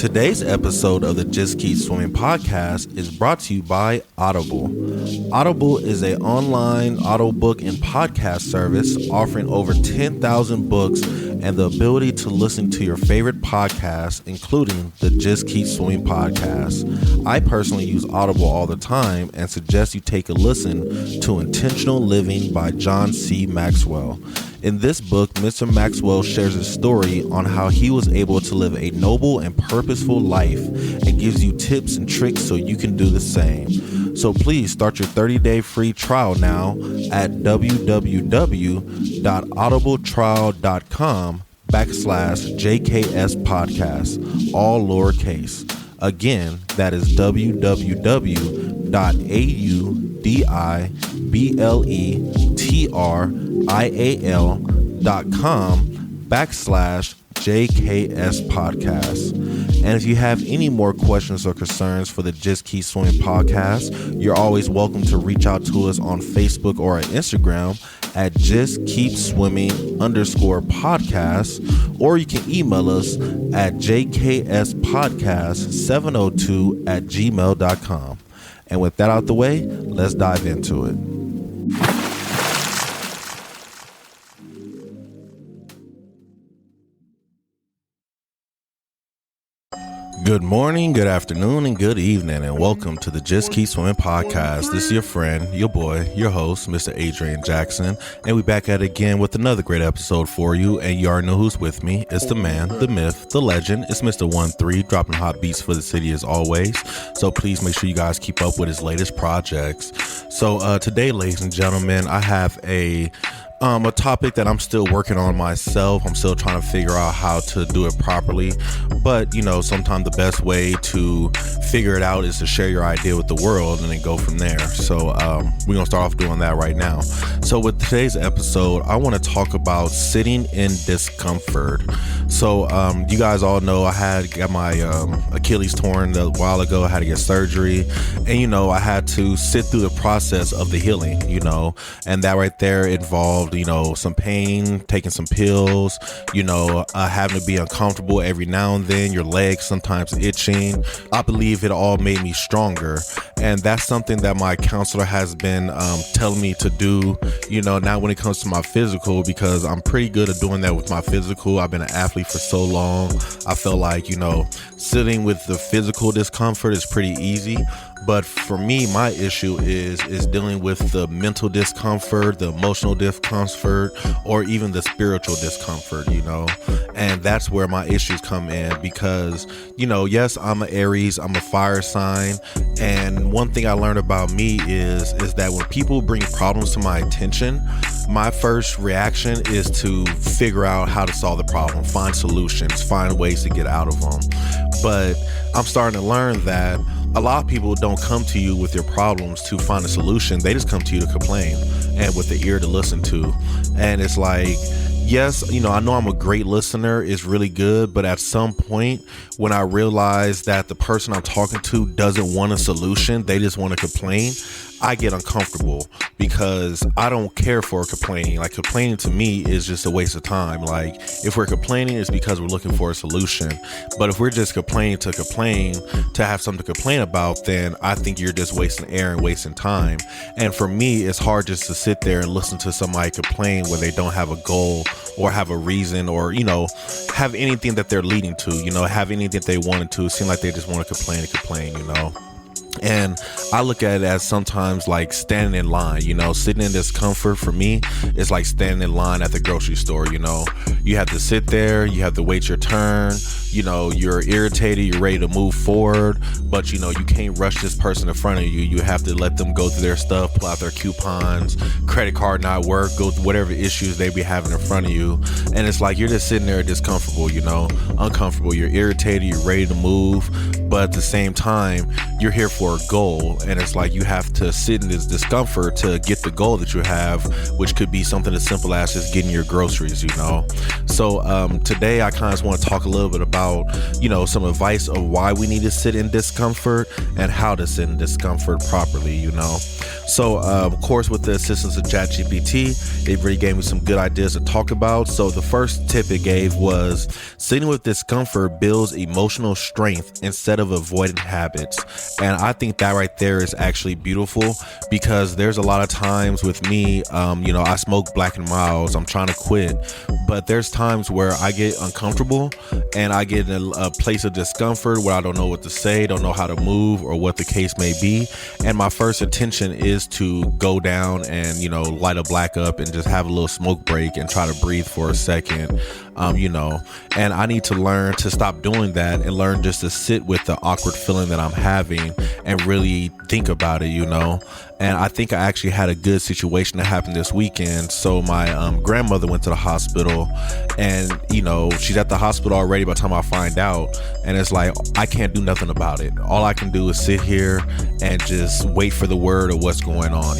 Today's episode of the Just Keep Swimming podcast is brought to you by Audible. Audible is an online audiobook and podcast service offering over 10,000 books and the ability to listen to your favorite podcasts, including the Just Keep Swimming podcast. I personally use Audible all the time and suggest you take a listen to Intentional Living by John C. Maxwell. In this book, Mr. Maxwell shares a story on how he was able to live a noble and purposeful life and gives you tips and tricks so you can do the same. So please start your 30-day free trial now at www.audibletrial.com/JKS podcast, all lowercase. Again, that is www.audibletrial.com/JKS podcast. And if you have any more questions or concerns for the Just Keep Swimming podcast, you're always welcome to reach out to us on Facebook or on Instagram at Just Keep Swimming _podcast, or you can email us at jkspodcast702@gmail.com. And with that out the way, let's dive into it. Good morning, good afternoon, and good evening, and welcome to the Just Keep Swimming podcast. This is your friend, your boy, your host, Mr. Adrian Jackson, and we back at it again with another great episode for you. And you already know who's with me. It's the man, the myth, the legend. It's Mr. 1-3, dropping hot beats for the city as always. So please make sure you guys keep up with his latest projects. So today, ladies and gentlemen, I have a topic that I'm still working on myself. I'm still trying to figure out how to do it properly. But, you know, sometimes the best way to figure it out is to share your idea with the world and then go from there. So we're going to start off doing that right now. So with today's episode, I want to talk about sitting in discomfort. So you guys all know I got my Achilles torn a while ago. I had to get surgery. And, you know, I had to sit through the process of the healing, you know, and that right there involved, you know, some pain, taking some pills, you know, having to be uncomfortable every now and then, your legs sometimes itching. I believe it all made me stronger. And that's something that my counselor has been telling me to do, you know, not when it comes to my physical, because I'm pretty good at doing that with my physical. I've been an athlete for so long. I feel like, you know, sitting with the physical discomfort is pretty easy. But for me, my issue is dealing with the mental discomfort, the emotional discomfort, or even the spiritual discomfort, you know. And that's where my issues come in because, you know, yes, I'm an Aries, I'm a fire sign. And one thing I learned about me is that when people bring problems to my attention, my first reaction is to figure out how to solve the problem, find solutions, find ways to get out of them. But I'm starting to learn that a lot of people don't come to you with your problems to find a solution. They just come to you to complain and with the ear to listen to. And it's like, yes, you know, I know I'm a great listener, is really good, but at some point when I realize that the person I'm talking to doesn't want a solution, they just want to complain, I get uncomfortable because I don't care for complaining. Like, complaining to me is just a waste of time. Like, if we're complaining, it's because we're looking for a solution. But if we're just complaining, to have something to complain about, then I think you're just wasting air and wasting time. And for me, it's hard just to sit there and listen to somebody complain when they don't have a goal or have a reason or, you know, have anything that they're leading to, you know, have anything that they wanted to. It seems like they just want to complain, you know. And I look at it as sometimes like standing in line, you know, sitting in discomfort for me is like standing in line at the grocery store. You know, you have to sit there, you have to wait your turn, you know, you're irritated, you're ready to move forward, but you know, you can't rush this person in front of you. You have to let them go through their stuff, pull out their coupons, credit card not work, go through whatever issues they be having in front of you. And it's like, you're just sitting there discomfortable, you know, uncomfortable, you're irritated, you're ready to move, but at the same time, you're here for a goal, and it's like you have to sit in this discomfort to get the goal that you have, which could be something as simple as just getting your groceries, So today I kind of want to talk a little bit about, some advice of why we need to sit in discomfort and how to sit in discomfort properly, So, of course, with the assistance of ChatGPT, it really gave me some good ideas to talk about. So the first tip it gave was sitting with discomfort builds emotional strength instead of avoidant habits. And I think that right there is actually beautiful, because there's a lot of times with me, I smoke Black and Milds, I'm trying to quit, but there's times where I get uncomfortable and I get in a place of discomfort where I don't know what to say, don't know how to move, or what the case may be. And my first intention is to go down and, light a black up and just have a little smoke break and try to breathe for a second, and I need to learn to stop doing that and learn just to sit with the awkward feeling that I'm having and really think about it, And I think I actually had a good situation that happened this weekend. So my grandmother went to the hospital, and she's at the hospital already by the time I find out, and it's like I can't do nothing about it. All I can do is sit here and just wait for the word of what's going on,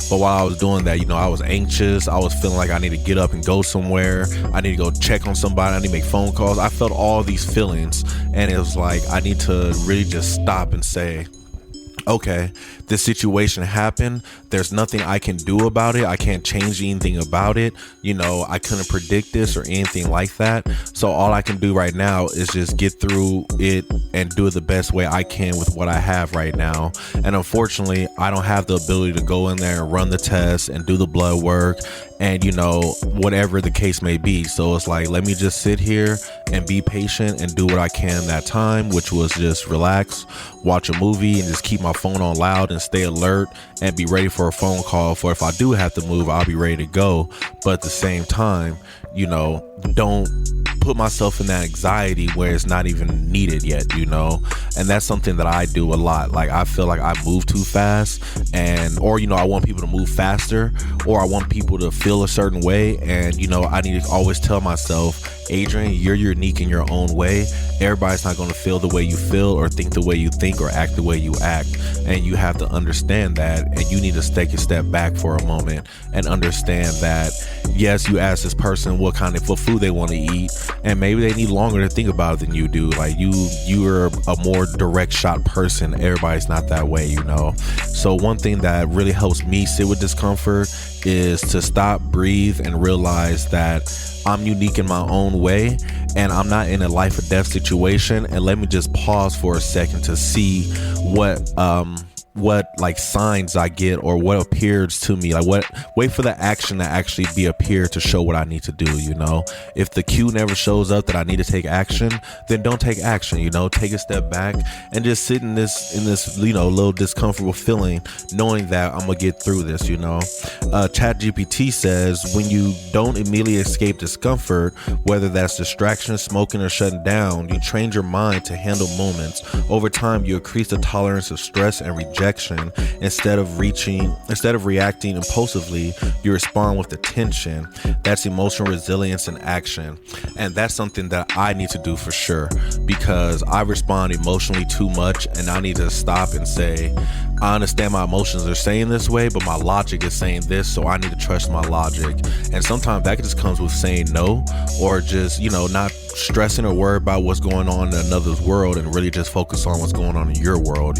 But while I was doing that, I was anxious. I was feeling like I need to get up and go somewhere. I need to go check on somebody. I need to make phone calls. I felt all these feelings, and it was like I need to really just stop and say, okay, this situation happened. There's nothing I can do about it. I can't change anything about it. I couldn't predict this or anything like that. So all I can do right now is just get through it and do it the best way I can with what I have right now. And unfortunately, I don't have the ability to go in there and run the test and do the blood work and, whatever the case may be. So it's like, let me just sit here and be patient and do what I can that time, which was just relax, watch a movie, and just keep my phone on loud and stay alert and be ready for a phone call for if I do have to move, I'll be ready to go. But at the same time, don't put myself in that anxiety where it's not even needed yet, and that's something that I do a lot. Like I feel like I move too fast, or I want people to move faster, or I want people to feel a certain way, and I need to always tell myself, Adrian, you're unique in your own way. Everybody's not going to feel the way you feel or think the way you think or act the way you act, and you have to understand that, and you need to take a step back for a moment and understand that yes, you ask this person what kind of food they want to eat, and maybe they need longer to think about it than you do. Like you're a more direct shot person. Everybody's not that way, So one thing that really helps me sit with discomfort is to stop, breathe, and realize that I'm unique in my own way, and I'm not in a life or death situation. And let me just pause for a second to see what like signs I get or what appears to me, wait for the action to actually be appear to show what I need to do. If the cue never shows up that I need to take action, then don't take action. Take a step back and just sit in this little discomfortable feeling, knowing that I'm gonna get through this. ChatGPT says when you don't immediately escape discomfort, whether that's distraction, smoking, or shutting down, you train your mind to handle moments. Over time, you increase the tolerance of stress and rejection. Instead of reacting impulsively, you respond with attention. That's emotional resilience in action. And that's something that I need to do for sure, because I respond emotionally too much, and I need to stop and say, I understand my emotions are saying this way, but my logic is saying this, so I need to trust my logic. And sometimes that just comes with saying no, or just, not stressing or worry about what's going on in another's world and really just focus on what's going on in your world,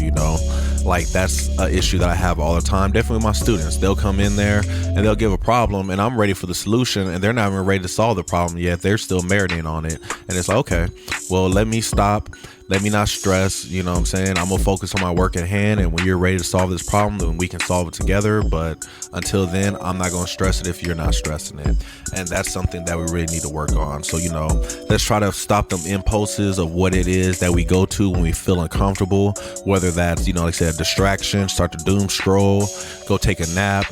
Like that's an issue that I have all the time. Definitely with my students. They'll come in there and they'll give a problem, and I'm ready for the solution, and they're not even ready to solve the problem yet. They're still marinating on it. And it's like, okay, well, let me stop. Let me not stress, I'm going to focus on my work at hand, and when you're ready to solve this problem, then we can solve it together. But until then, I'm not going to stress it if you're not stressing it. And that's something that we really need to work on. So, let's try to stop them impulses of what it is that we go to when we feel uncomfortable, whether that's, like I said, distraction, start to doom scroll, go take a nap,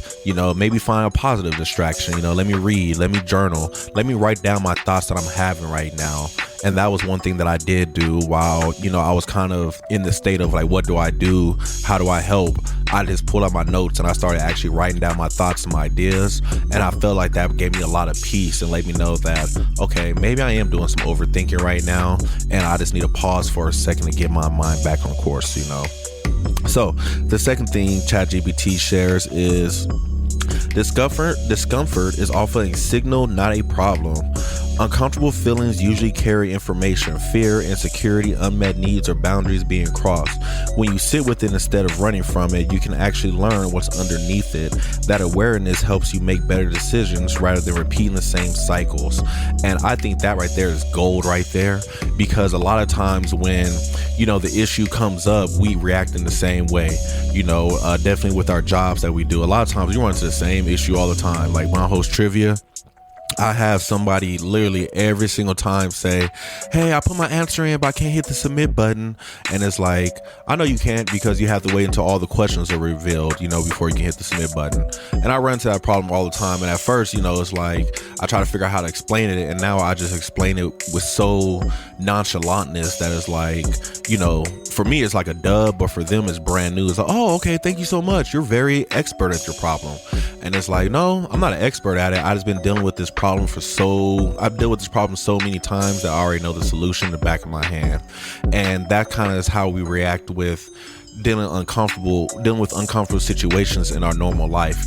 maybe find a positive distraction, let me read, let me journal, let me write down my thoughts that I'm having right now. And that was one thing that I did do while, I was kind of in the state of like, what do I do? How do I help? I just pulled out my notes and I started actually writing down my thoughts and my ideas. And I felt like that gave me a lot of peace and let me know that, okay, maybe I am doing some overthinking right now, and I just need to pause for a second to get my mind back on course, So the second thing ChatGPT shares is discomfort is often a signal, not a problem. Uncomfortable feelings usually carry information, fear, insecurity, unmet needs, or boundaries being crossed. When you sit with it instead of running from it, you can actually learn what's underneath it. That awareness helps you make better decisions rather than repeating the same cycles. And I think that right there is gold right there, because a lot of times when, the issue comes up, we react in the same way, definitely with our jobs that we do. A lot of times we run into the same issue all the time. Like when I host trivia, I have somebody literally every single time say, hey, I put my answer in, but I can't hit the submit button. And it's like, I know you can't, because you have to wait until all the questions are revealed, before you can hit the submit button. And I run into that problem all the time. And at first, it's like, I try to figure out how to explain it. And now I just explain it with so nonchalantness that it's like, for me, it's like a dub, but for them, it's brand new. It's like, oh, okay, thank you so much. You're very expert at your problem. And it's like, no, I'm not an expert at it. I just been dealing with this problem I've dealt with this problem so many times that I already know the solution in the back of my hand. And that kind of is how we react with dealing with uncomfortable situations in our normal life.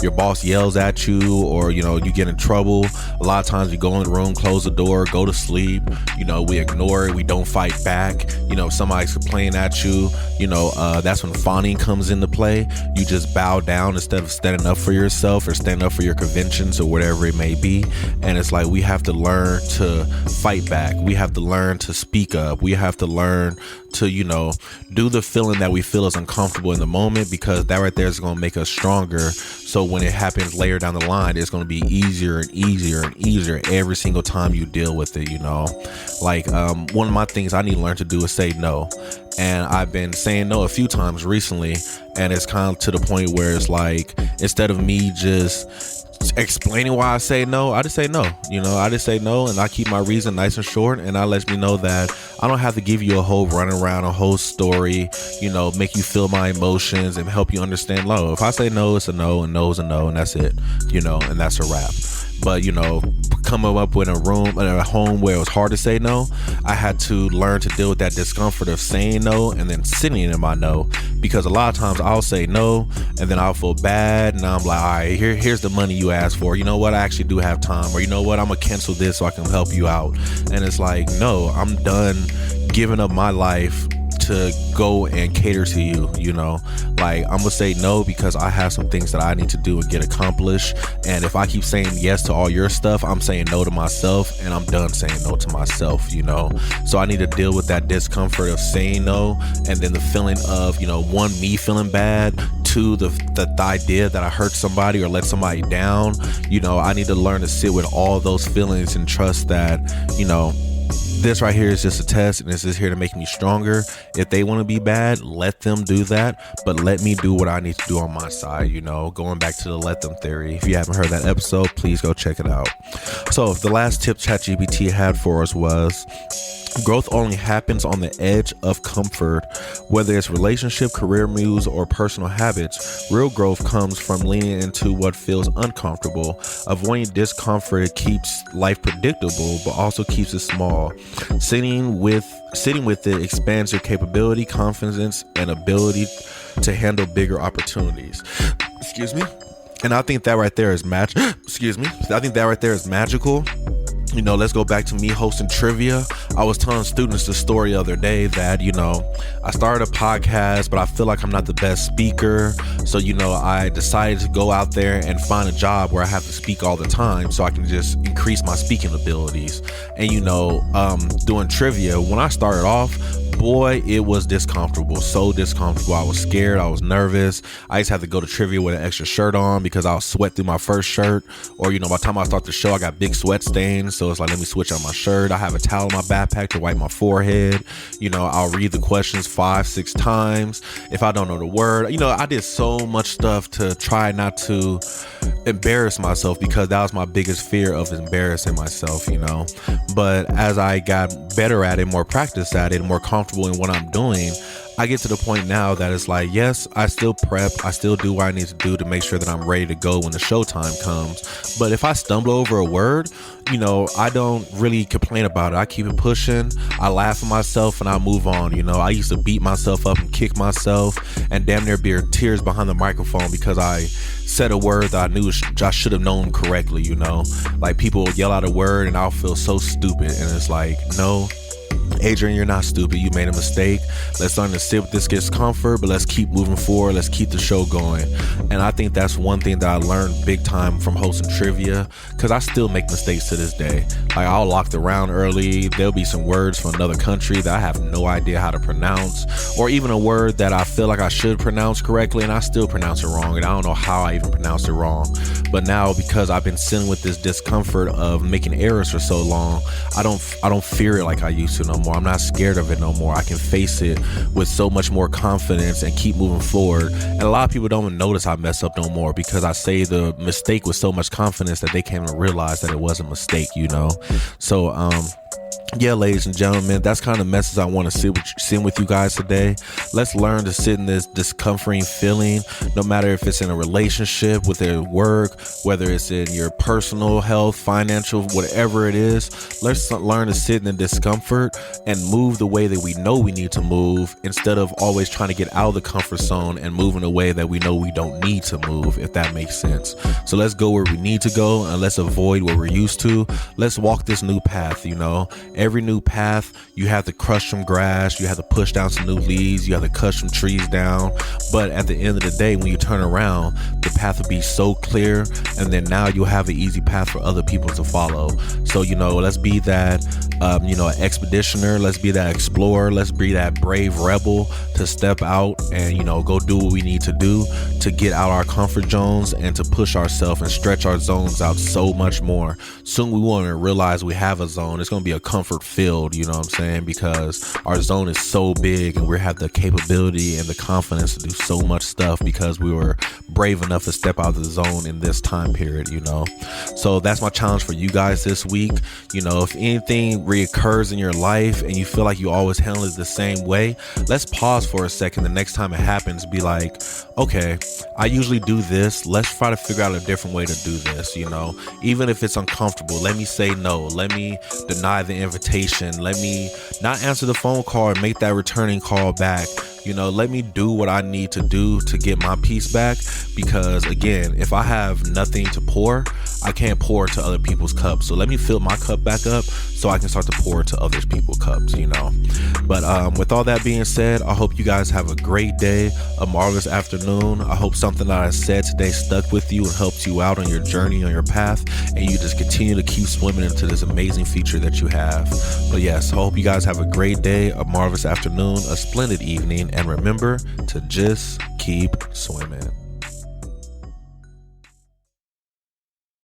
Your boss yells at you, or you get in trouble. A lot of times we go in the room, close the door, go to sleep. We ignore it, we don't fight back. Somebody's complaining at you, that's when fawning comes into play. You just bow down instead of standing up for yourself or standing up for your conventions or whatever it may be. And it's like, we have to learn to fight back. We have to learn to speak up. We have to learn to do the feeling that we feel is uncomfortable in the moment, because that right there is going to make us stronger. So when it happens later down the line, it's going to be easier and easier and easier every single time you deal with it. Like one of my things I need to learn to do is say no. And I've been saying no a few times recently, and it's kind of to the point where it's like, instead of me just explaining why I say no, I just say no. I just say no, and I keep my reason nice and short, and I let you know that I don't have to give you a whole run around, a whole story, make you feel my emotions and help you understand. No, if I say no, it's a no, and no is a no, and that's it, and that's a wrap. But coming up with a home where it was hard to say no, I had to learn to deal with that discomfort of saying no and then sitting in my no, because a lot of times I'll say no and then I'll feel bad, and I'm like, all right, here's the money you asked for. You know what? I actually do have time. Or you know what? I'm gonna cancel this so I can help you out. And it's like, no, I'm done giving up my life to go and cater to you. Like, I'm gonna say no because I have some things that I need to do and get accomplished. And if I keep saying yes to all your stuff, I'm saying no to myself, and I'm done saying no to myself. So I need to deal with that discomfort of saying no, and then the feeling of one, me feeling bad, two, the idea that I hurt somebody or let somebody down. I need to learn to sit with all those feelings and trust that this right here is just a test, and this is here to make me stronger. If they want to be bad, let them do that, but let me do what I need to do on my side. Going back to the let them theory. If you haven't heard that episode, please go check it out. So the last tip ChatGPT had for us was, growth only happens on the edge of comfort. Whether it's relationship, career moves, or personal habits, real growth comes from leaning into what feels uncomfortable. Avoiding discomfort keeps life predictable, but also keeps it small. Sitting with it expands your capability, confidence, and ability to handle bigger opportunities. Excuse me. And I think that right there is I think that right there is magical. Let's go back to me hosting trivia. I was telling students the story the other day that, I started a podcast, but I feel like I'm not the best speaker. So, I decided to go out there and find a job where I have to speak all the time so I can just increase my speaking abilities. And, doing trivia, when I started off, boy, it was discomfortable. So discomfortable. I was scared. I was nervous. I just had to go to trivia with an extra shirt on because I'll sweat through my first shirt. Or, by the time I start the show, I got big sweat stains. So it's like, let me switch out my shirt. I have a towel in my backpack to wipe my forehead. I'll read the questions 5-6 times. If I don't know the word, I did so much stuff to try not to embarrass myself, because that was my biggest fear, of embarrassing myself, But as I got better at it, more practice at it, more comfortable comfortable in what I'm doing, I get to the point now that it's like, yes, I still prep. I still do what I need to do to make sure that I'm ready to go when the showtime comes. But if I stumble over a word, I don't really complain about it. I keep it pushing. I laugh at myself and I move on. I used to beat myself up and kick myself and damn near be tears behind the microphone because I said a word that I knew I should have known correctly. Like people will yell out a word and I'll feel so stupid. And it's like, no, Adrian, you're not stupid. You made a mistake. Let's learn to sit with this discomfort, but let's keep moving forward. Let's keep the show going. And I think that's one thing that I learned big time from hosting trivia, because I still make mistakes to this day. Like, I'll lock the round early. There'll be some words from another country that I have no idea how to pronounce, or even a word that I feel like I should pronounce correctly and I still pronounce it wrong, and I don't know how I even pronounced it wrong. But now, because I've been sitting with this discomfort of making errors for so long, I don't fear it like I used to no more. I'm not scared of it no more. I can face it with so much more confidence and keep moving forward. And a lot of people don't even notice I mess up no more because I say the mistake with so much confidence that they can't even realize that it was a mistake, So, yeah, ladies and gentlemen, that's kind of the message I want to sit with you guys today. Let's learn to sit in this discomforting feeling, no matter if it's in a relationship, with their work, whether it's in your personal health, financial, whatever it is. Let's learn to sit in the discomfort and move the way that we know we need to move, instead of always trying to get out of the comfort zone and move in a way that we know we don't need to move, if that makes sense. So let's go where we need to go and let's avoid what we're used to. Let's walk this new path. Every new path, you have to crush some grass, you have to push down some new leaves, you have to cut some trees down. But at the end of the day, when you turn around, the path will be so clear, and then now you'll have an easy path for other people to follow. So, let's be that, expeditioner. Let's be that explorer. Let's be that brave rebel to step out and, go do what we need to do to get out our comfort zones and to push ourselves and stretch our zones out so much more. Soon we won't even realize we have a zone. It's going to be a comfort field, because our zone is so big and we have the capability and the confidence to do so much stuff because we were brave enough to step out of the zone in this time period. So that's my challenge for you guys this week. If anything reoccurs in your life and you feel like you always handle it the same way, let's pause for a second the next time it happens. Be like, okay, I usually do this. Let's try to figure out a different way to do this. Even if it's uncomfortable, let me say no. Let me deny the invitation. Let me not answer the phone call and make that returning call back. Let me do what I need to do to get my peace back, because again, if I have nothing to pour, I can't pour to other people's cups. So let me fill my cup back up so I can start to pour to other people's cups, But with all that being said, I hope you guys have a great day, a marvelous afternoon. I hope something that I said today stuck with you and helped you out on your journey, on your path, and you just continue to keep swimming into this amazing future that you have. But yes, I hope you guys have a great day, a marvelous afternoon, a splendid evening, and remember to just keep swimming.